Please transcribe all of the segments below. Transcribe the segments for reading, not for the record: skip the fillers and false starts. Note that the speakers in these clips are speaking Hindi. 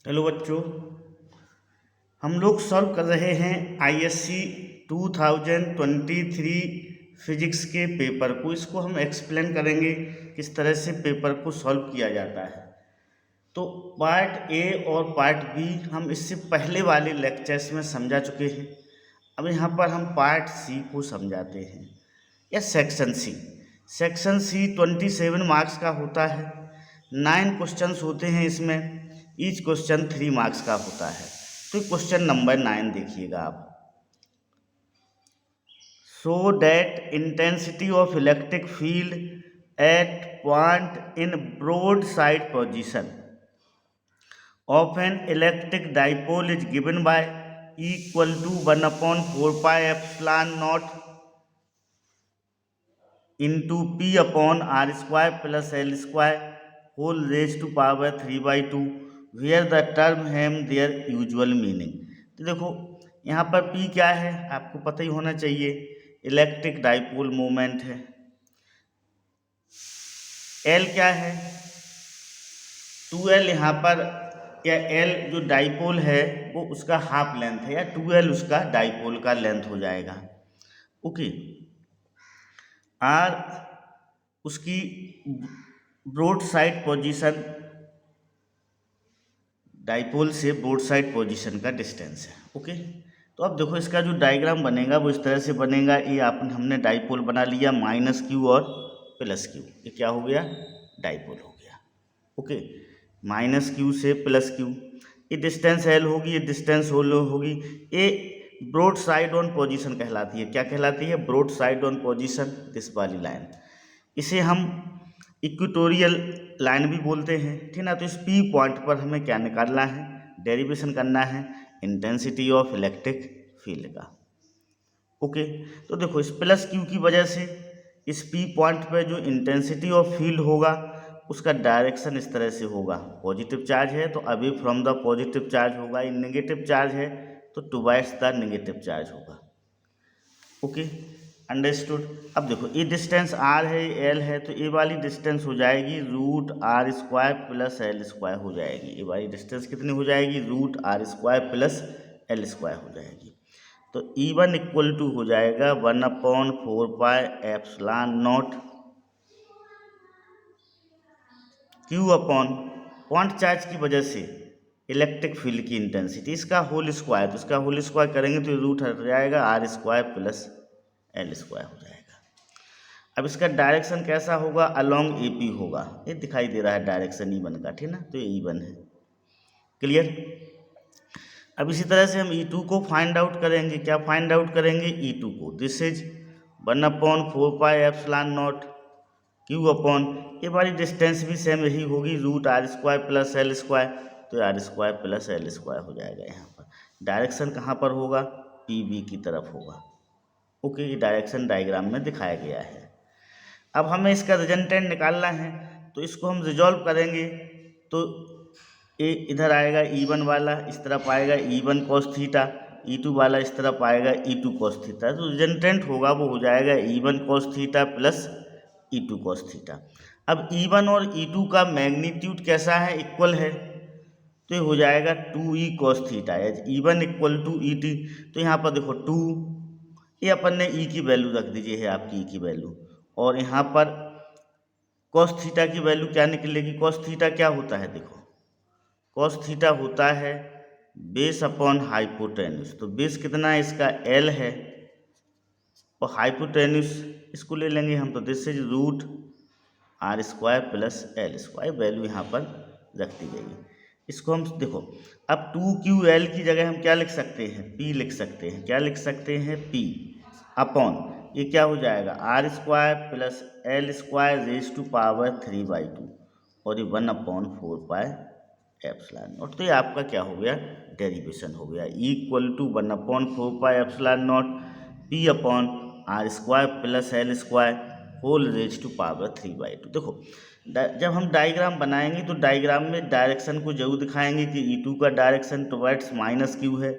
हेलो बच्चों, हम लोग सॉल्व कर रहे हैं आईएससी 2023 फिजिक्स के पेपर को। इसको हम एक्सप्लेन करेंगे किस तरह से पेपर को सॉल्व किया जाता है। तो पार्ट ए और पार्ट बी हम इससे पहले वाले लेक्चर्स में समझा चुके हैं। अब यहाँ पर हम पार्ट सी को समझाते हैं या section C. Section C 27 marks का होता है। 9 क्वेश्चंस होते हैं इसमें। ईच क्वेश्चन 3 मार्क्स का होता है। तो क्वेश्चन नंबर 9 देखिएगा आप। Show that intensity of electric field at point in broad side position of an electric dipole is given by equal to 1/4 pi epsilon naught into P upon R square plus L square whole raise to power 3/2 where the term have their usual meaning. तो देखो यहाँ पर पी क्या है, आपको पता ही होना चाहिए, इलेक्ट्रिक डाइपोल मोमेंट है। एल क्या है, 2L यहाँ पर, या एल जो डाइपोल है वो उसका हाफ लेंथ है, या 2L उसका डाइपोल का लेंथ हो जाएगा। ओके, आर उसकी ब्रॉड साइड पोजीशन, डाइपोल से ब्रॉड साइड पोजीशन का डिस्टेंस है। ओके, तो अब देखो इसका जो डायग्राम बनेगा वो इस तरह से बनेगा। ये हमने डाइपोल बना लिया -Q और +Q। ये क्या हो गया, डाइपोल हो गया। ओके, -Q से +Q, ये डिस्टेंस L होगी, ये डिस्टेंस होगी। ये ब्रॉड साइड ऑन पोजीशन कहलाती है। क्या कहलाती है, broad side on position, this वाली लाइन। इसे हम इक्वेटोरियल लाइन भी बोलते हैं, ठीक ना। तो इस पी पॉइंट पर हमें क्या निकालना है, डेरिवेशन करना है इंटेंसिटी ऑफ इलेक्ट्रिक फील्ड का। ओके, तो देखो इस +Q की वजह से इस पी पॉइंट पर जो इंटेंसिटी ऑफ फील्ड होगा उसका डायरेक्शन इस तरह से होगा। पॉजिटिव चार्ज है तो away from the positive charge होगा, ये नेगेटिव चार्ज है तो टुवर्ड्स द नेगेटिव चार्ज होगा। Okay, understood. अब देखो ये डिस्टेंस r है, ये l है, तो ये वाली डिस्टेंस हो जाएगी √r² प्लस l² हो जाएगी। ये वाली डिस्टेंस कितनी हो जाएगी, √r² प्लस l² हो जाएगी। तो E1 इक्वल टू हो जाएगा 1/4 pi epsilon not Q upon point charge की वजह से इलेक्ट्रिक फील्ड की इंटेंसिटी, इसका होल स्क्वायर, तो इसका होल स्क्वायर करेंगे तो रूट हट जाएगा, r² प्लस l² हो जाएगा। अब इसका डायरेक्शन कैसा होगा, अलोंग AP होगा। ये दिखाई दे रहा है डायरेक्शन E1 का, ठीक ना, तो ये E1 है। क्लियर। अब इसी तरह से हम E2 को फाइंड आउट करेंगे। क्या फाइंड आउट करेंगे, E2 को, this is 1/4 pi epsilon not Q upon, ये वाली डिस्टेंस भी सेम यही होगी, √r² प्लस l², तो r² प्लस l² हो जाएगा। यहाँ पर डायरेक्शन कहाँ पर होगा, PB की तरफ होगा। ओके, ये डायरेक्शन डायग्राम में दिखाया गया है। अब हमें इसका रिजल्टेंट निकालना है, तो इसको हम रिजॉल्व करेंगे। तो ये इधर आएगा E1 वाला, इस तरफ आएगा E1 cos थीटा, E2 वाला इस तरफ आएगा E2 cos थीटा। तो रिजल्टेंट होगा वो हो जाएगा E1 cos theta plus E2 cos theta. अब E1 और E2 का मैग्नीट्यूड कैसा है, इक्वल है, तो ये हो जाएगा 2E cos theta as E1 equal to ET। तो यहाँ पर देखो 2, ये अपन ने E की वैल्यू रख दीजिए, है आपकी E की वैल्यू, और यहाँ पर cos थीटा की वैल्यू क्या निकलेगी। cos थीटा क्या होता है, देखो cos थीटा होता है बेस अपॉन हाइपोटेन्यूस। तो बेस कितना है इसका, L है, और हाइपोटेन्यूस इसको ले लेंगे हम, तो this is √r² plus l², value यहाँ पर रख दी गई। इसको हम देखो, अब 2QL की जगह हम क्या लिख सकते हैं, P लिख सकते हैं। क्या लिख सकते हैं, P अपॉन, ये क्या हो जाएगा, r² plus l² raise to power 3/2, और ये 1/4 पाई एप्सिलॉन नॉट। तो ये आपका क्या हो गया, डेरिवेशन हो गया, equal to 1/4 pi epsilon naught P upon r² plus l² whole raise to power 3/2। देखो जब हम डायग्राम बनाएंगे तो डायग्राम में डायरेक्शन को जरूर दिखाएंगे कि E2 का डायरेक्शन टुवर्ड्स -Q है,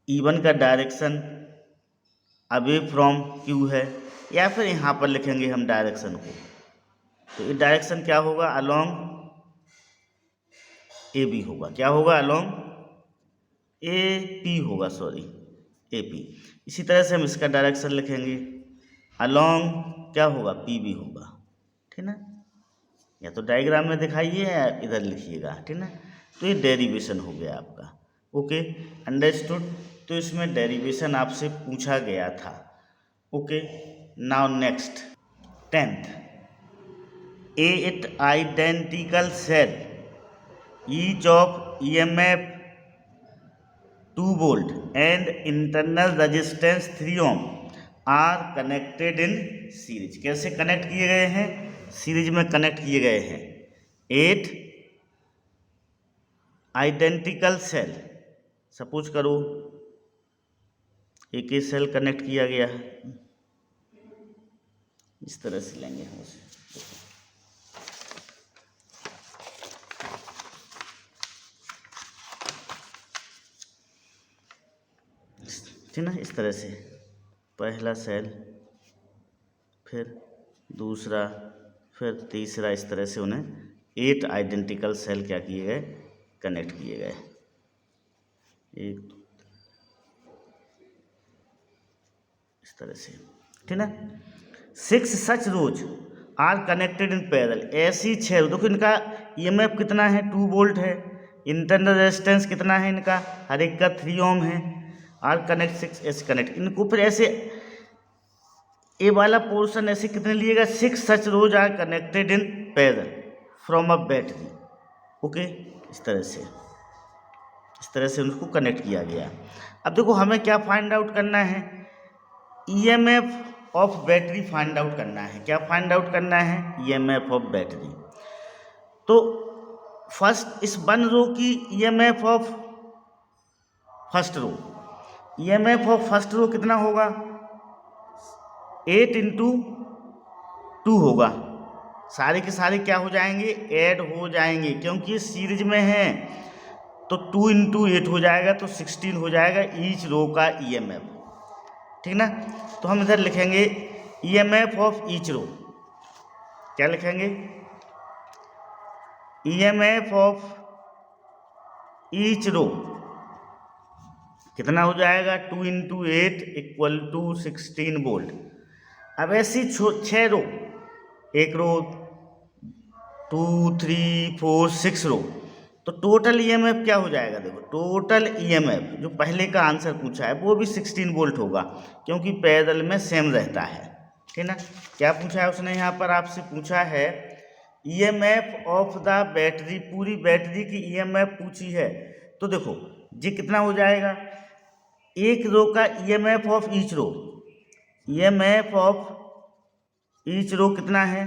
E1 का डायरेक्शन अवे फ्रॉम Q है, या फिर यहाँ पर लिखेंगे हम डायरेक्शन को। तो ये डायरेक्शन क्या होगा, अलोंग ए बी होगा, क्या होगा, अलोंग ए पी होगा, सॉरी ए पी। इसी तरह से हम इसका डायरेक्शन लिखेंगे, अलोंग क्या होगा, पी बी होगा, ठीक ना। या तो डायग्राम में दिखाइए या इधर लिखिएगा, ठीक ना। तो ये डेरिवेशन हो गया आपका, ओके, अंडरस्टूड। तो इसमें डेरिवेशन आपसे पूछा गया था, okay. Now next 10th, eight identical cell each of EMF 2 volt and internal resistance 3 ohm are connected in series। कैसे कनेक्ट किए गए हैं, सीरीज में कनेक्ट किए गए हैं। 8 आइडेंटिकल सेल, सपोज करो एक ही सेल कनेक्ट किया गया है, इस तरह से लेंगे हम उसे, ठीक ना, इस तरह से पहला सेल, फिर दूसरा, फिर तीसरा, इस तरह से उन्हें 8 आइडेंटिकल सेल क्या किए गए, कनेक्ट किए गए। एक इस तरह से, ठीक ना। 6 such rows are connected in parallel, ऐसी 6, देखो इनका ईएमएफ कितना है, 2 वोल्ट है, इंटरनल रेजिस्टेंस कितना है इनका, हर एक का 3 ओम है, आर कनेक्ट 6 ऐसे कनेक्ट, इनको फिर ऐसे ए वाला पोर्शन ऐसे कितने लिएगा, 6 such rows are connected in parallel from a battery, okay. इस तरह से उनको कनेक्ट किया गया। अब देखो हमें क्या फाइंड आउट करना है, EMF of battery find out करना है। क्या फाइंड आउट करना है, ईएमएफ ऑफ बैटरी। तो फर्स्ट इस 1 रो की EMF of first row, EMF of first row कितना होगा, 8 × 2 होगा, सारे के सारे क्या हो जाएंगे, ऐड हो जाएंगे, क्योंकि सीरीज में है तो 2 × 8 हो जाएगा, तो 16 हो जाएगा ईच रो का ईएमएफ, ठीक ना। तो हम इधर लिखेंगे ईएमएफ ऑफ ईच रो, क्या लिखेंगे, ईएमएफ ऑफ ईच रो कितना हो जाएगा, 2 × 8 = 16 वोल्ट। अब ऐसी 6 रो, एक रो 2 3 4 6 रो, तो टोटल ईएमएफ क्या हो जाएगा, देखो टोटल ईएमएफ जो पहले का आंसर पूछा है वो भी 16 वोल्ट होगा, क्योंकि पैरेलल में सेम रहता है, ठीक ना। क्या पूछा है उसने, यहाँ पर आपसे पूछा है ईएमएफ ऑफ द बैटरी, पूरी बैटरी की ईएमएफ पूछी है। तो देखो ये कितना हो जाएगा, एक रो का EMF of each row, EMF of each row कितना है,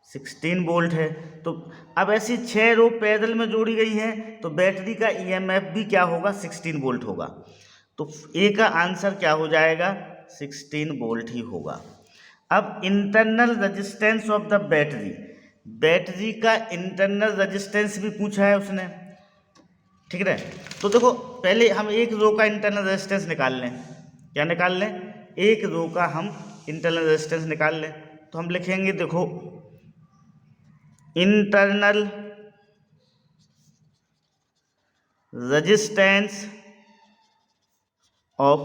16 वोल्ट है। तो अब ऐसी 6 रो पैरेलल में जोड़ी गई हैं, तो बैटरी का ईएमएफ भी क्या होगा, 16 वोल्ट होगा। तो ए का आंसर क्या हो जाएगा, 16 वोल्ट ही होगा। अब internal resistance of the battery, battery का इंटरनल रेजिस्टेंस भी पूछा है उसने, ठीक है। तो देखो पहले हम एक रो का इंटरनल रेजिस्टेंस निकाल लें, क्या निकाल लें, एक रो का हम इंटरनल रेजिस्टेंस निकाल लें। तो हम लिखेंगे, देखो internal resistance of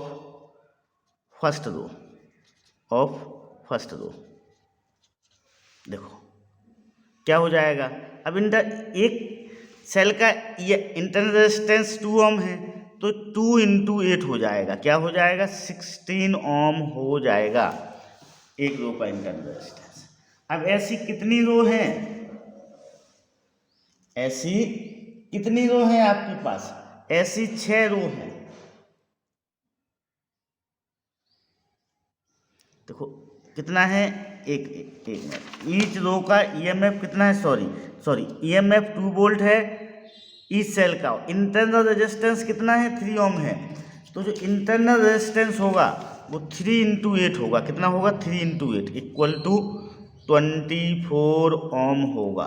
first row, देखो क्या हो जाएगा। अब एक सेल का ये इंटरनल रेजिस्टेंस 2 ओम है, तो 2 × 8 हो जाएगा, क्या हो जाएगा, 16 ओम हो जाएगा एक रो का इंटरनल रेजिस्टेंस। अब ऐसी कितनी रो हैं, ऐसी कितनी रो हैं आपके पास, ऐसी 6 रो हैं। देखो कितना है, एक मिनट, ईच रो का ईएमएफ कितना है, सॉरी ईएमएफ 2 वोल्ट है ईच सेल का, इंटरनल रेजिस्टेंस कितना है, 3 ओम है। तो जो इंटरनल रेजिस्टेंस होगा वो 3 × 8 होगा, कितना होगा, 3 × 8 = 24 ओम होगा।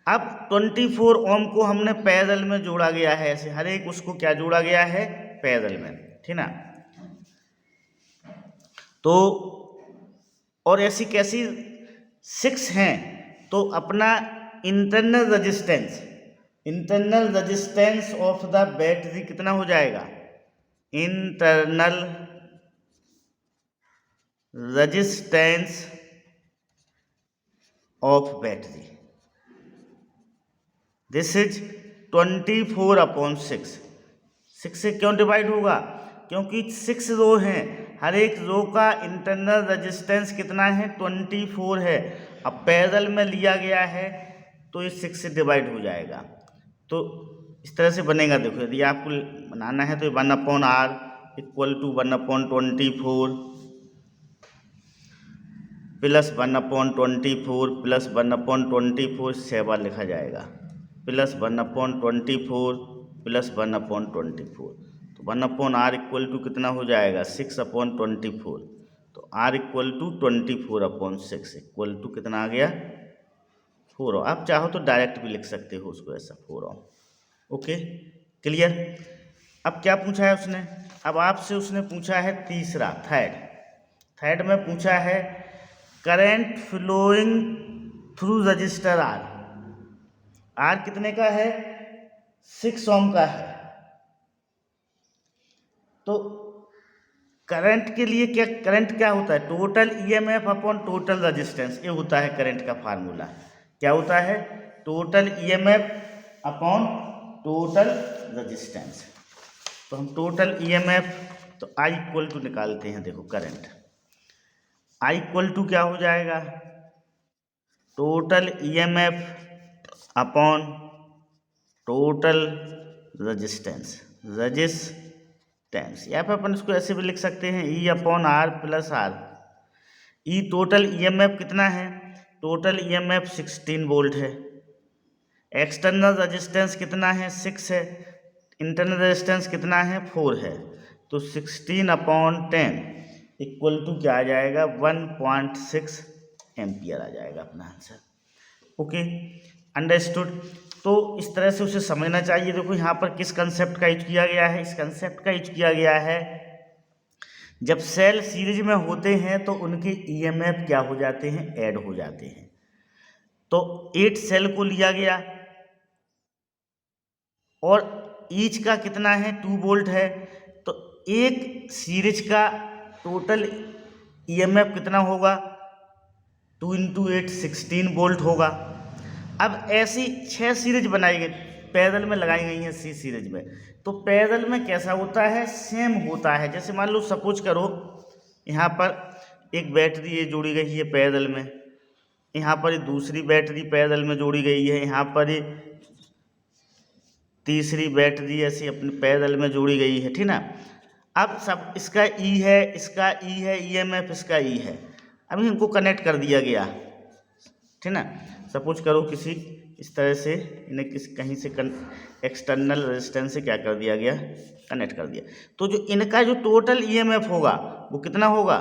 अब 24 ओम को हमने पैरेलल में जोड़ा गया है, ऐसे हर एक उसको क्या जोड़ा गया है, पैरेलल में, ठीक ना। तो और ऐसी कैसी 6 हैं, तो अपना internal resistance internal resistance of the battery कितना हो जाएगा, internal resistance of battery, this is 24/6। 6 से क्यों डिवाइड होगा, क्योंकि 6 रो हैं, हर एक रो का इंटरनल रेजिस्टेंस कितना है, 24 है। अब पैरेलल में लिया गया है तो ये 6 से डिवाइड हो जाएगा। तो इस तरह से बनेगा, देखो यदि आपको बनाना है तो 1/R equal to 1/24 plus 1/24 plus 1/24 6 बार लिखा जाएगा, प्लस 1/24 प्लस 1/24, तो 1/R इक्वल टू कितना हो जाएगा, 6/24, तो R equal to 24/6 equal to कितना आ गया, 4। आप चाहो तो डायरेक्ट भी लिख सकते हो उसको ऐसा, 4। Okay, clear. अब क्या पूछा है उसने, अब आपसे उसने पूछा है तीसरा, थर्ड में पूछा है current flowing through resistor R कितने का है, 6 ओम का है। तो करंट के लिए क्या, करंट क्या होता है, total EMF upon total resistance, ये होता है करंट का फार्मूला। क्या होता है, total EMF upon total resistance. तो हम टोटल ईएमएफ, तो आई इक्वल टू निकालते हैं, देखो करंट आई इक्वल टू क्या हो जाएगा, total EMF upon total resistance, या फिर अपन इसको ऐसे भी लिख सकते हैं E/R plus R. E total EMF कितना है, टोटल ईएमएफ 16 वोल्ट है, एक्सटर्नल रेजिस्टेंस कितना है, 6 है, इंटरनल रेजिस्टेंस कितना है, 4 है, तो 16/10 इक्वल टू क्या आ जाएगा, 1.6 एम्पियर आ जाएगा अपना आंसर। Okay, understood. तो इस तरह से उसे समझना चाहिए। देखो यहाँ पर किस कंसेप्ट का यूज किया गया है, इस कंसेप्ट का यूज किया गया है, जब सेल सीरीज में होते हैं तो उनके ईएमएफ क्या हो जाते हैं, ऐड हो जाते हैं। तो 8 सेल को लिया गया और ईच का कितना है, 2 वोल्ट है, तो एक सीरीज का टोटल ईएमएफ कितना होगा, 2 × 8 16 वोल्ट होगा। अब ऐसी 6 सीरीज बनाई गई, पैरेलल में लगाई गई हैं सी सीरीज में, तो पैरेलल में कैसा होता है, सेम होता है। जैसे मान लो सपोज करो यहाँ पर एक बैटरी ये जोड़ी गई है पैरेलल में, यहाँ पर दूसरी बैटरी पैरेलल में जोड़ी गई है, यहाँ पर तीसरी बैटरी ऐसी अपने पैरेलल में जोड़ी गई है, ठीक ना। अब सब इसका ई है, इसका ई है, ईएमएफ इसका ई है, अभी इनको कनेक्ट कर दिया गया, ठीक ना। सपोज करो किसी इस तरह से इन्हें किसी कहीं से एक्सटर्नल रेजिस्टेंस से क्या कर दिया गया, कनेक्ट कर दिया, तो जो इनका जो टोटल ईएमएफ होगा वो कितना होगा,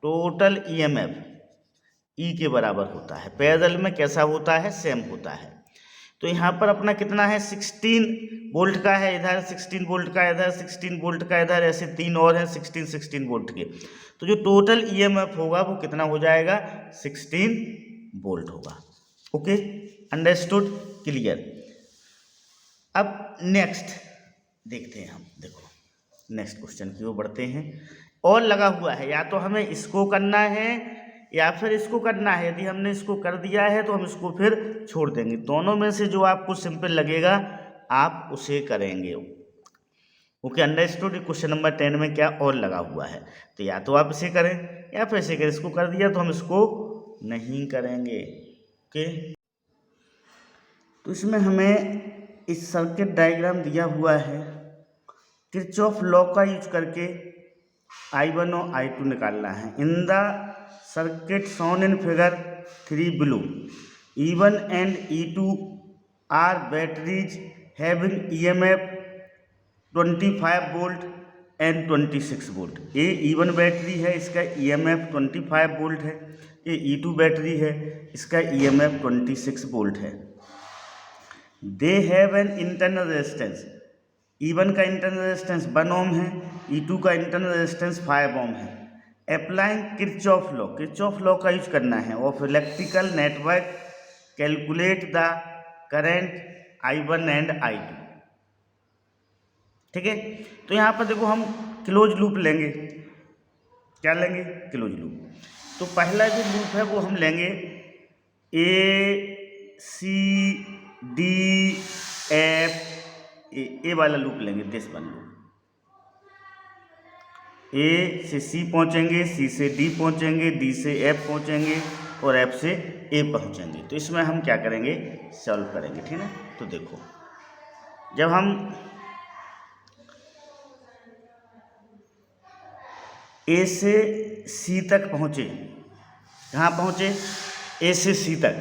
टोटल ईएमएफ ई के बराबर होता है। पैरेलल में कैसा होता है, सेम होता है। तो यहाँ पर अपना कितना है, 16 वोल्ट का है, इधर 16 वोल्ट का, इधर 16 वोल्ट का, इधर ऐसे 3 और हैं 16 वोल्ट के। तो जो टोटल ईएमएफ होगा वो कितना हो जाएगा, 16 वोल्ट होगा। Okay, understood, clear. अब नेक्स्ट देखते हैं हम, देखो नेक्स्ट क्वेश्चन की ओर बढ़ते हैं। और लगा हुआ है, या तो हमें इसको करना है या फिर इसको करना है। यदि हमने इसको कर दिया है तो हम इसको फिर छोड़ देंगे, दोनों में से जो आपको सिंपल लगेगा आप उसे करेंगे। Okay, understood. क्वेश्चन नंबर 10 में क्या और लगा हुआ है, तो या तो आप इसे करें या फिर इसे करें। इसको कर दिया तो हम इसको नहीं करेंगे। ओके, तो इसमें हमें इस सर्किट डायग्राम दिया हुआ है, किरचॉफ लॉ का यूज करके I1 और I2 निकालना है। In the circuit shown in figure 3 below, E1 and E2 are batteries having EMF 25 volt and 26 volt. ये E1 बैटरी है, इसका EMF 25 वोल्ट है। ये E2 बैटरी है, इसका EMF 26 वोल्ट है। They have an internal resistance, E1 का इंटरनल रेजिस्टेंस 1 ओम है, E2 का इंटरनल रेजिस्टेंस 5 ओम है। अप्लाइंग किरचॉफ लॉ का यूज करना है of electrical network, calculate the current I1 and I2। ठीक है, तो यहाँ पर देखो हम क्लोज लूप लेंगे। क्या लेंगे? Close loop. तो पहला जो लूप है वो हम लेंगे ACDF, ए वाला लूप लेंगे, दिस वन लूप। A से C पहुँचेंगे, C से D पहुँचेंगे, D से F पहुँचेंगे और F से A पहुँचेंगे। तो इसमें हम क्या करेंगे? सॉल्व करेंगे। ठीक है, तो देखो जब हम A से C तक पहुँचे, कहाँ पहुँचे? A से C तक,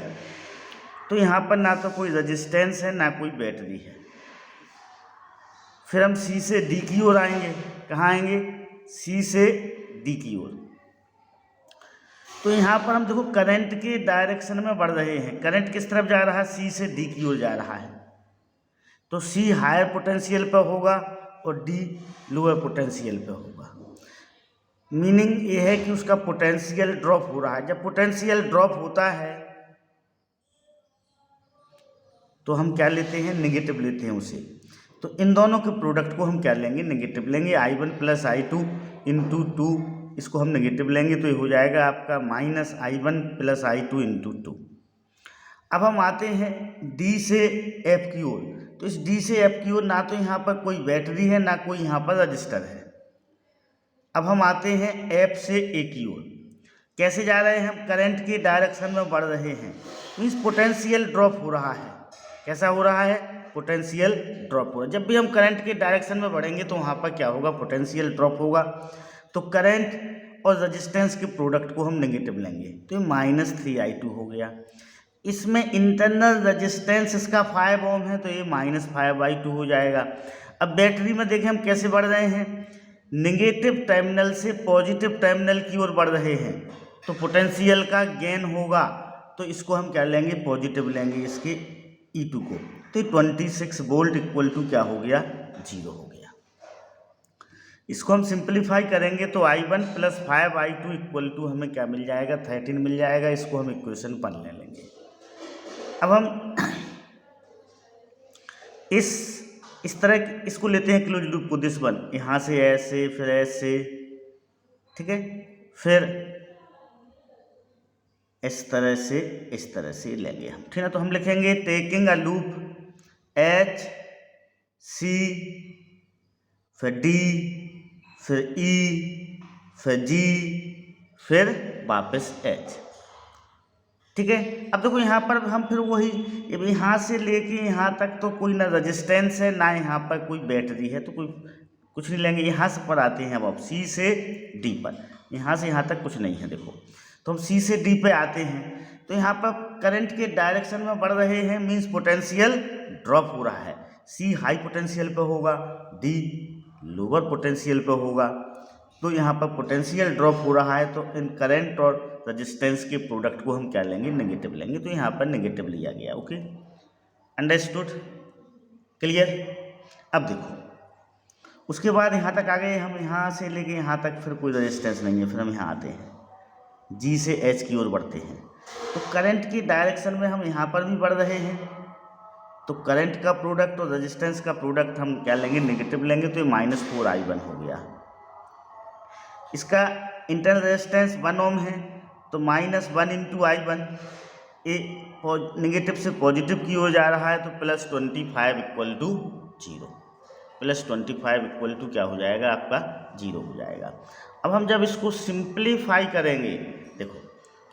तो यहाँ पर ना तो कोई रेजिस्टेंस है ना कोई बैटरी है। फिर हम C से D की ओर आएंगे। कहाँ आएंगे? C से D की ओर। तो यहाँ पर हम देखो करंट के डायरेक्शन में बढ़ रहे हैं। करंट किस तरफ जा रहा है? C से D की ओर जा रहा है। तो C हायर पोटेंशियल पर होगा और D लोअर पोटेंशियल पर होगा। मीनिंग ये है कि उसका पोटेंशियल ड्रॉप हो रहा है। जब पोटेंशियल ड्रॉप होता है तो हम क्या लेते हैं? नेगेटिव लेते हैं उसे। तो इन दोनों के प्रोडक्ट को हम क्या लेंगे? नेगेटिव लेंगे। I1 प्लस I2 इंटू 2, इसको हम नेगेटिव लेंगे तो ये हो जाएगा आपका minus I1 plus I2 into 2। अब हम आते हैं D से F की ओर। तो इस D से F की ओर ना तो यहाँ पर कोई बैटरी है ना कोई यहाँ पर रजिस्टर है। अब हम आते हैं F से A की ओर। कैसे जा रहे हैं हम? करंट की डायरेक्शन में बढ़ रहे हैं, मीन्स पोटेंशियल ड्रॉप हो रहा है। कैसा हो रहा है? पोटेंशियल ड्रॉप हो रहा है। जब भी हम करंट के डायरेक्शन में बढ़ेंगे तो वहाँ पर क्या होगा? पोटेंशियल ड्रॉप होगा। तो करंट और रेजिस्टेंस के प्रोडक्ट को हम नेगेटिव लेंगे, तो ये माइनस 3I2 हो गया। इसमें इंटरनल रेजिस्टेंस इसका 5 ओम है, तो ये माइनस 5I2 हो जाएगा। अब बैटरी में देखें हम कैसे बढ़ रहे हैं? नेगेटिव टर्मिनल से पॉजिटिव टर्मिनल की ओर बढ़ रहे हैं, तो पोटेंशियल का गेन होगा। तो इसको हम क्या लेंगे? पॉजिटिव लेंगे इसके E2 को। तो 26 वोल्ट इक्वल टू क्या हो गया? 0 हो गया। इसको हम सिंप्लीफाई करेंगे तो I1 plus 5I2 equal to हमें क्या मिल जाएगा? 13 मिल जाएगा। इसको हम इक्वेशन 1 ले लेंगे। अब हम इस तरह इसको लेते हैं क्लोज लूप को, दिस वन, यहाँ से ऐसे फिर ऐसे, ठीक है, फिर इस तरह से लेंगे हम। ठीक है, तो हम लिखेंगे taking a loop H C फिर D फिर E फिर G फिर वापस H। ठीक है, अब देखो यहाँ पर हम फिर वही यहाँ से लेके यहाँ तक तो कोई ना रेजिस्टेंस है ना यहाँ पर कोई बैटरी है, तो कोई कुछ नहीं लेंगे। यहाँ से पर आते हैं अब C से D पर, यहाँ से यहाँ तक कुछ नहीं है। देखो तो हम C से D पे आते हैं, तो यहाँ पर करंट के डायरेक्शन में बढ़ रहे हैं, मीन्स पोटेंशियल ड्रॉप हो रहा है। C हाई पोटेंशियल पे होगा, D लोअर पोटेंशियल पे होगा। तो यहाँ पर पोटेंशियल ड्रॉप हो रहा है, तो इन करंट और रेजिस्टेंस के प्रोडक्ट को हम क्या लेंगे? नेगेटिव लेंगे। तो यहाँ पर नेगेटिव लिया गया। Okay, understood, clear. अब देखो उसके बाद यहाँ तक आ गए हम, यहाँ से लेके यहाँ तक फिर कोई रेजिस्टेंस नहीं है। फिर हम यहाँ आते हैं, G से H की ओर बढ़ते हैं। तो करंट की डायरेक्शन में हम यहाँ पर भी बढ़ रहे हैं, तो करंट का प्रोडक्ट और रेजिस्टेंस का प्रोडक्ट हम क्या लेंगे? नेगेटिव लेंगे। तो ये -4I1 हो गया। इसका इंटरनल रेजिस्टेंस 1 ओम है, तो -1 इंटू I1, ये नेगेटिव से पॉजिटिव की ओर जा रहा है, तो +25 इक्वल टू 0। +25 इक्वल टू क्या हो जाएगा? आपका 0 हो जाएगा। अब हम जब इसको सिंप्लीफाई करेंगे, देखो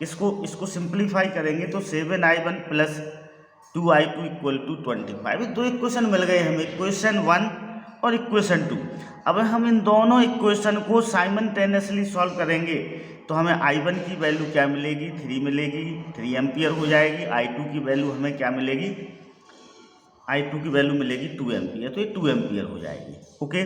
इसको सिंप्लीफाई करेंगे तो 7I1 plus 2I2 equal to 25। दो इक्वेशन मिल गए हमें, इक्वेशन 1 और इक्वेशन 2। अब हम इन दोनों इक्वेशन को साइमल्टेनियसली सॉल्व करेंगे तो हमें I1 की वैल्यू क्या मिलेगी? 3 मिलेगी, 3 एम्पियर हो जाएगी। I2 की वैल्यू हमें क्या मिलेगी? I2 की वैल्यू मिलेगी 2 एम्पियर, तो ये 2 एम्पियर हो जाएगी। Okay,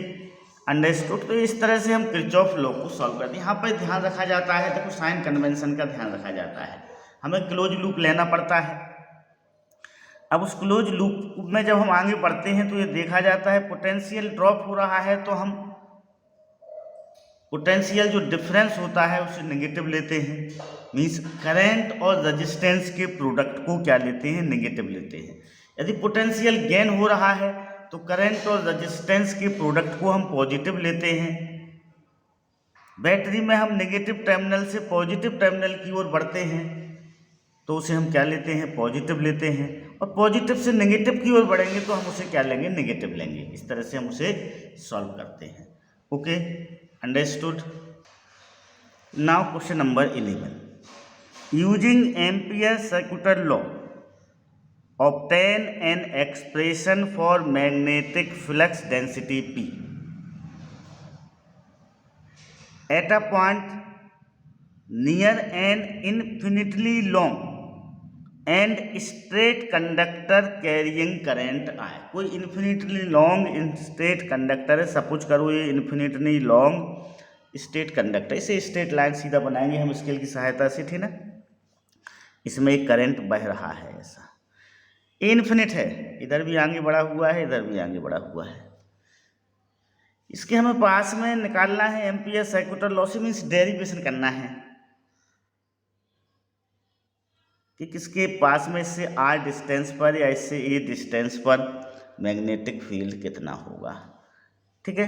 understood. तो इस तरह से हम किरचॉफ लॉ को सॉल्व करते हैं। यहाँ पर ध्यान रखा जाता है, देखो साइन कन्वेंशन का ध्यान रखा जाता है। हमें क्लोज लूप लेना पड़ता है। अब उस क्लोज लूप में जब हम आगे बढ़ते हैं तो ये देखा जाता है पोटेंशियल ड्रॉप हो रहा है, तो हम पोटेंशियल जो डिफरेंस होता है उसे नेगेटिव लेते हैं। मीन्स करंट और रेजिस्टेंस के प्रोडक्ट को क्या लेते हैं? नेगेटिव लेते हैं। यदि पोटेंशियल गेन हो रहा है तो करंट और रेजिस्टेंस के प्रोडक्ट को हम पॉजिटिव लेते हैं। बैटरी में हम नेगेटिव टर्मिनल से पॉजिटिव टर्मिनल की ओर बढ़ते हैं तो उसे हम क्या लेते हैं, पॉजिटिव लेते हैं, और पॉजिटिव से नेगेटिव की ओर बढ़ेंगे तो हम उसे क्या लेंगे, नेगेटिव लेंगे। इस तरह से हम उसे सॉल्व करते हैं। Okay, understood. Now question number 11, using ampere circular law obtain an expression for magnetic flux density P at a point near an infinitely long and straight conductor carrying current I। कोई infinitely long straight conductor है, सपोज करो ये infinitely long straight conductor, इसे straight line सीधा बनाएंगे हम स्केल की सहायता से, ठीक ना। इसमें एक करंट बह रहा है, ऐसा इन्फिनिट है, इधर भी आगे बढ़ा हुआ है, इधर भी आगे बढ़ा हुआ है। इसके हमें पास में निकालना है एम्पियर सर्कुलर लॉ से, मीन्स डेरिवेशन करना है कि किसके पास में इससे r डिस्टेंस पर या इससे a डिस्टेंस पर मैग्नेटिक फील्ड कितना होगा। ठीक है,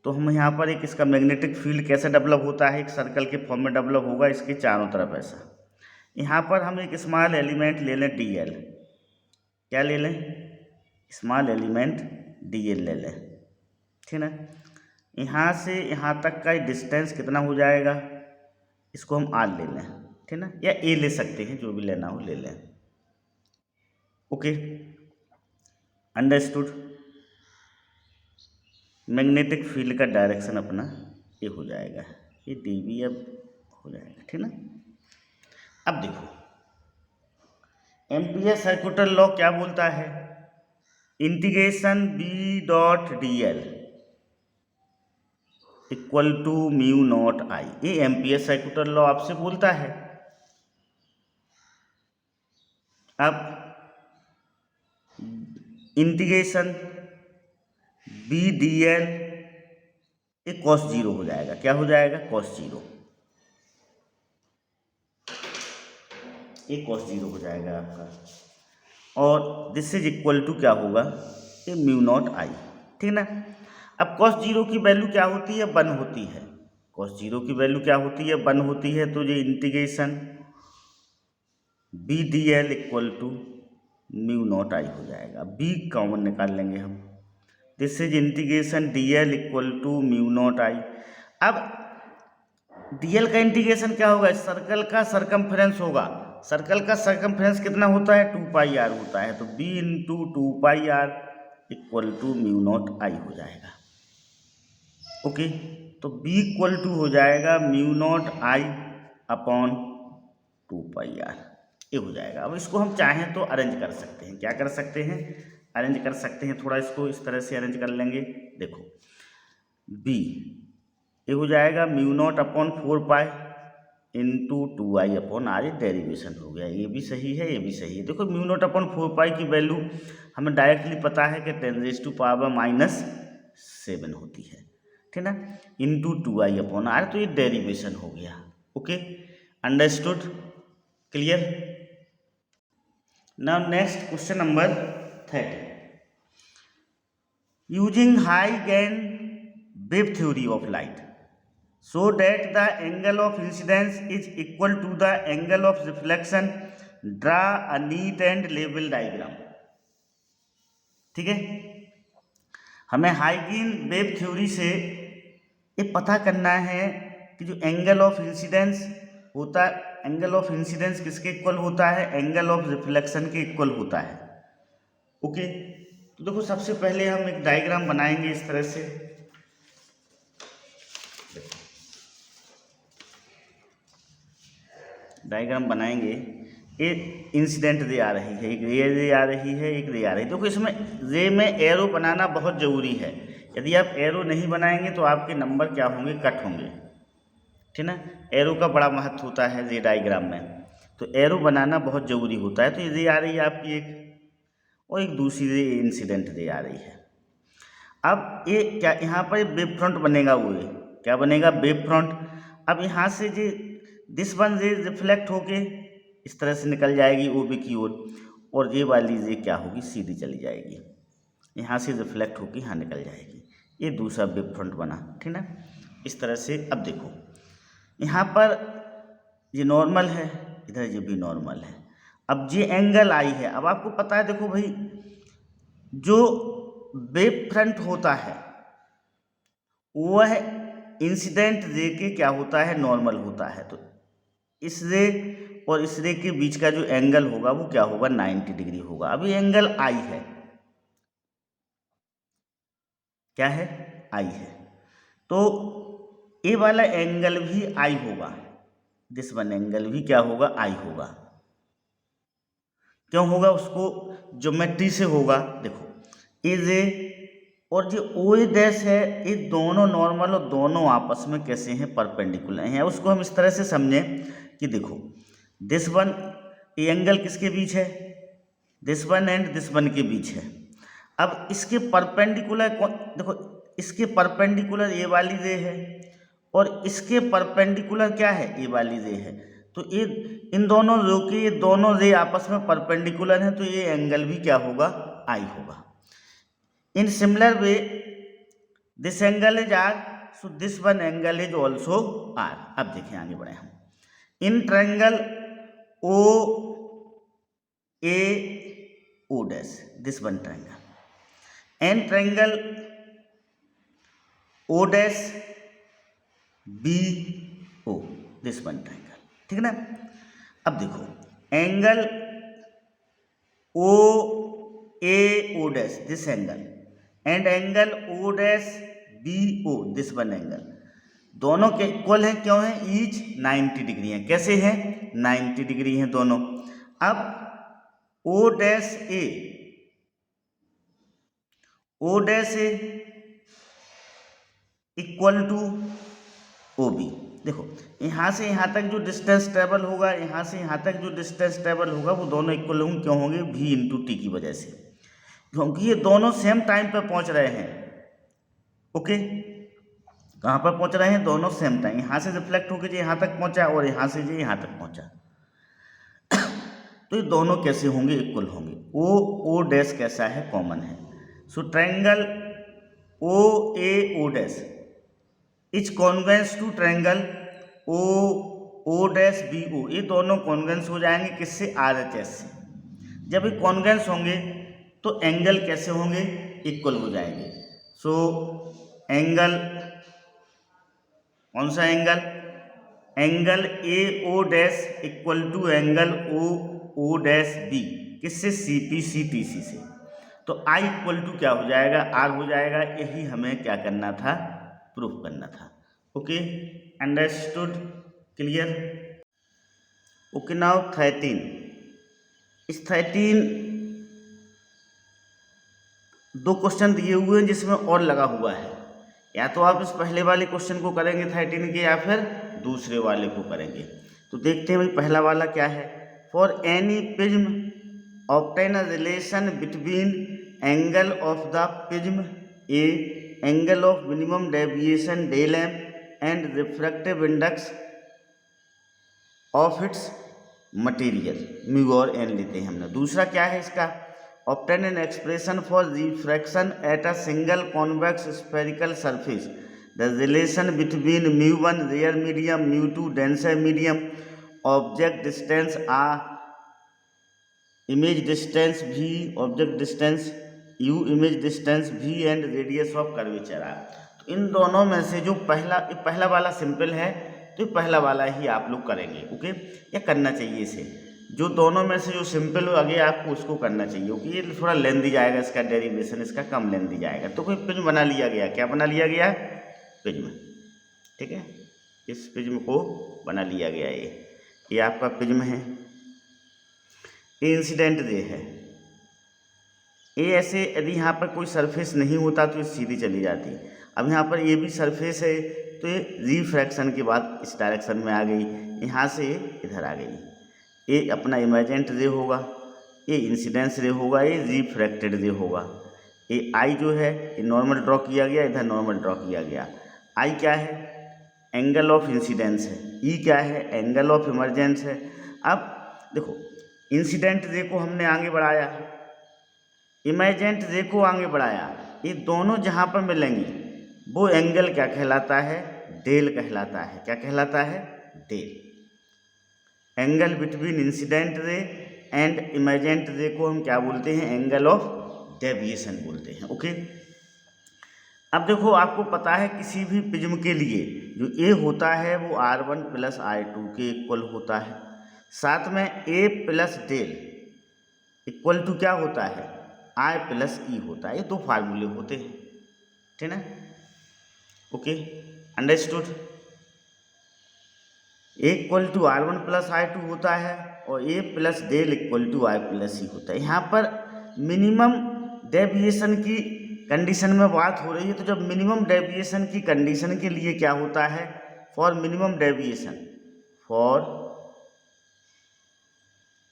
तो हम यहाँ पर एक इसका मैग्नेटिक फील्ड कैसे डेवलप होता है, एक सर्कल के फॉर्म में डेवलप होगा इसके चारों तरफ ऐसा। यहाँ पर हम एक स्मॉल एलिमेंट ले लें dl, क्या ले लें, स्मॉल एलिमेंट dl ले लें, ठीक ना। यहाँ से यहाँ तक का डिस्टेंस कितना हो जाएगा, इसको हम r ले लें, ठीक ना, या a ले सकते हैं, जो भी लेना हो ले लें। Okay, understood. मैग्नेटिक फील्ड का डायरेक्शन अपना ये हो जाएगा, ये dv अब हो जाएगा, ठीक ना। अब देखो एम्पियर सर्कुलर लॉ क्या बोलता है, integration b dot dl equal to mu not I, ये एम्पियर सर्कुलर लॉ आपसे बोलता है। अब इंटीग्रेशन b dl ये कॉस जीरो हो जाएगा, क्या हो जाएगा, कॉस जीरो, ये कॉस जीरो हो जाएगा आपका, और दिस इज इक्वल टू क्या होगा, ये म्यू नॉट आई, ठीक ना। अब कॉस जीरो की वैल्यू क्या होती है, 1 होती है, कॉस जीरो की वैल्यू क्या होती है, 1 होती है, तो ये integration B D L equal to mu not I हो जाएगा। बी कॉमन निकाल लेंगे हम, this is integration D L equal to mu not I. अब डी एल का इंटीग्रेशन क्या होगा, सर्कल का सरकमफ्रेंस होगा, सर्कल का सरकमफ्रेंस कितना होता है, 2 पाई आर होता है, तो b into 2 pi R equal to mu not I हो जाएगा। ओके, तो b इक्वल टू हो जाएगा mu not I upon 2 pi R, ये हो जाएगा। अब इसको हम चाहें तो अरेंज कर सकते हैं, क्या कर सकते हैं, अरेंज कर सकते हैं, थोड़ा इसको इस तरह से अरेंज कर लेंगे। देखो b ये हो जाएगा mu naught upon 4 pi into 2i upon R, derivation हो गया, ये भी सही है, ये भी सही है। देखो म्यू नॉट अपॉन 4 पाई की वैल्यू हमें डायरेक्टली पता है कि 10⁻⁻7 होती है, ठीक ना, इंटू 2i अपॉन आर, तो ये डेरिवेशन हो गया। Okay, understood, clear. Now next question number 30, using high gain wave theory of light so that the angle of incidence is equal to the angle of reflection, draw a neat and level diagram। ठीक है, हमें हाई गेन वेव थ्योरी से ये पता करना है कि जो एंगल ऑफ इंसिडेंस होता है, एंगल ऑफ इंसिडेंस किसके इक्वल होता है, एंगल ऑफ रिफ्लेक्शन के इक्वल होता है। ओके, तो देखो सबसे पहले हम एक डायग्राम बनाएंगे इस तरह से, डायग्राम बनाएंगे, एक इंसिडेंट रे आ रही है, एक रे आ रही है, एक रे आ रही है। देखो इसमें रे में एरो बनाना बहुत ज़रूरी है, यदि आप एरो नहीं बनाएंगे तो आपके नंबर क्या होंगे, कट होंगे, ठीक ना। एरो का बड़ा महत्व होता है रे डायग्राम में, तो एरो बनाना बहुत ज़रूरी होता है। तो ये रे आ रही है आपकी एक, और एक दूसरी रे इंसिडेंट रे आ रही है। अब ये क्या, यहाँ पर वेव फ्रंट बनेगा, वो ये क्या बनेगा, वेव फ्रंट। अब यहाँ से जो दिस वन रे रिफ्लेक्ट होके इस तरह से निकल जाएगी ओ बी की ओर, और ये वाली रे क्या होगी, सीधी चली जाएगी, यहाँ से रिफ्लेक्ट होकर यहाँ निकल जाएगी। ये दूसरा वेव फ्रंट बना, ठीक ना। इस तरह से अब देखो यहाँ पर ये नॉर्मल है, इधर ये भी नॉर्मल है। अब ये एंगल आई है। अब आपको पता है, देखो भाई, जो वेव फ्रंट होता है वह इंसिडेंट रे के क्या होता है, नॉर्मल होता है। तो इस रे और इस रे के बीच का जो एंगल होगा वो क्या होगा, 90 डिग्री होगा। अब ये एंगल आई है, क्या है, आई है। तो ये वाला एंगल भी आई होगा, दिस वन एंगल भी क्या होगा, आई होगा। क्यों होगा, उसको ज्योमेट्री से होगा। देखो ये रे और जो ओ डैश है, ये दोनों नॉर्मल और दोनों आपस में कैसे हैं, परपेंडिकुलर हैं। उसको हम इस तरह से समझें कि देखो दिस वन, ये एंगल किसके बीच है, this one and this one के बीच है। अब इसके परपेंडिकुलर देखो, इसके परपेंडिकुलर ये वाली रे है और इसके परपेंडिकुलर क्या है, ये वाली रे है। तो ये इन दोनों रो के ये दोनों रे आपस में परपेंडिकुलर हैं, तो ये एंगल भी क्या होगा, आई होगा। In similar way this angle is R, so this one angle is also R. अब देखें आगे बढ़े हम। In triangle O A O dash, this one triangle, and triangle O dash B O, this one triangle, ठीक है ना। अब देखो angle O A O dash, this angle, and angle O dash B O, this one angle, दोनों के इक्वल हैं। क्यों है, ईच 90 डिग्री है। कैसे हैं, 90 डिग्री हैं दोनों। अब ओ डैश ए, ओ डैश ए इक्वल टू ओ बी। देखो यहाँ से यहाँ तक जो डिस्टेंस ट्रेवल होगा, यहाँ से यहाँ तक जो डिस्टेंस ट्रेवल होगा, वो दोनों इक्वल होंगे। क्यों होंगे, v इंटू टी की वजह से, क्योंकि ये दोनों सेम टाइम पे पहुँच रहे हैं। ओके, कहाँ पर पहुँच रहे हैं, दोनों सेम टाइम। यहाँ से रिफ्लेक्ट होकर जो यहाँ तक पहुँचा और यहाँ से जो यहाँ तक पहुँचा, तो ये दोनों कैसे होंगे, इक्वल होंगे। ओ डैश कैसा है, कॉमन है। So triangle O A O dash is कॉन्वेंस to triangle O dash B O. ये दोनों कॉन्वेंस हो जाएंगे किससे, आर एच एस से। जब ये कॉन्वेंस होंगे तो एंगल कैसे होंगे, इक्वल हो जाएंगे। सो एंगल, कौन सा एंगल, angle A O dash equal to angle O dash B, किससे, C P C T C से। तो आई इक्वल टू क्या हो जाएगा, आर हो जाएगा। यही हमें क्या करना था, प्रूफ करना था। Okay, understood, clear. Okay, now 13। इस 13 दो क्वेश्चन दिए हुए हैं जिसमें और लगा हुआ है। या तो आप इस पहले वाले क्वेश्चन को करेंगे 13 के, या फिर दूसरे वाले को करेंगे। तो देखते हैं भाई पहला वाला क्या है। For any prism obtain a relation between angle of the prism A, angle of minimum deviation del M, and refractive index of its material mu और एन लेते हैं हमने। दूसरा क्या है इसका, obtain an expression for refraction at a single convex spherical surface, the relation between mu one rarer medium, mu two denser medium, object distance आ, इमेज डिस्टेंस भी, object distance U, image distance भी, एंड रेडियस ऑफ कर्वेचर आ। तो इन दोनों में से जो पहला वाला सिंपल है, तो पहला वाला ही आप लोग करेंगे। ओके, या करना चाहिए इसे। जो दोनों में से जो सिंपल हो आगे आपको उसको करना चाहिए, क्योंकि ये थोड़ा लेंदी जाएगा, इसका डेरिवेशन इसका कम लेंदी जाएगा। तो कोई प्रिज्म बना लिया गया, क्या बना लिया गया, प्रिज्म, ठीक है। इस प्रिज्म को बना लिया गया, ये आपका प्रिज्म है। ये इंसिडेंट रे है। ये ऐसे यदि यहाँ पर कोई सरफेस नहीं होता तो ये सीधी चली जाती। अब यहाँ पर ये भी सरफेस है, तो ये रिफ्रैक्शन के बाद इस डायरेक्शन में आ गई, यहाँ से इधर आ गई। ये अपना इमेजेंट रे होगा, ये इंसिडेंस रे होगा, ये रिफ्रैक्टेड रे होगा। ये आई जो है ये नॉर्मल ड्रॉ किया गया, इधर नॉर्मल ड्रॉ किया गया। आई क्या है, एंगल ऑफ इंसिडेंस है। ई क्या है, एंगल ऑफ इमरजेंस है। अब देखो इंसिडेंट रे को हमने आगे बढ़ाया, इमेजेंट रे को आगे बढ़ाया, ये दोनों जहाँ पर मिलेंगे वो एंगल क्या कहलाता है? डेल कहलाता है। क्या कहलाता है? Del. Angle between incident ray and emergent ray को हम क्या बोलते हैं? एंगल ऑफ डेविएशन बोलते हैं। ओके, अब देखो आपको पता है किसी भी प्रिज्म के लिए जो ए होता है वो R1 प्लस R2 के इक्वल होता है। साथ में ए प्लस डेल इक्वल टू क्या होता है? I प्लस ई होता है। ये दो फार्मूले होते हैं, ठीक है? Okay, understood. A equal to R1 plus R2 होता है और A plus del equal to I plus E होता है। यहाँ पर मिनिमम डेविएशन की कंडीशन में बात हो रही है, तो जब मिनिमम डेविएशन की कंडीशन के लिए क्या होता है? For minimum deviation, for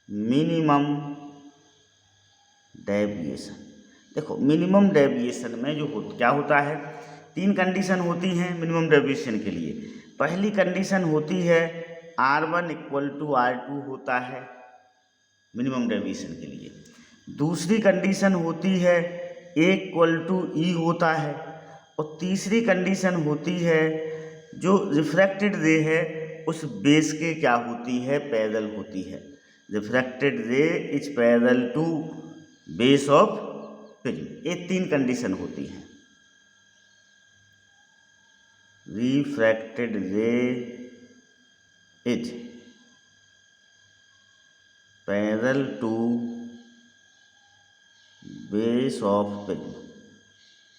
minimum deviation, देखो मिनिमम डेविएशन में जो क्या होता है? तीन कंडीशन होती हैं मिनिमम डेविएशन के लिए। पहली कंडीशन होती है R1 इक्वल टू R2 होता है मिनिमम डेविएशन के लिए। दूसरी कंडीशन होती है A इक्वल टू ई होता है। और तीसरी कंडीशन होती है जो रिफ्रैक्टेड रे है उस बेस के क्या होती है? पैरेलल होती है। Refracted ray is parallel to base of prism. ये तीन कंडीशन होती हैं। Refracted ray is parallel to base of prism.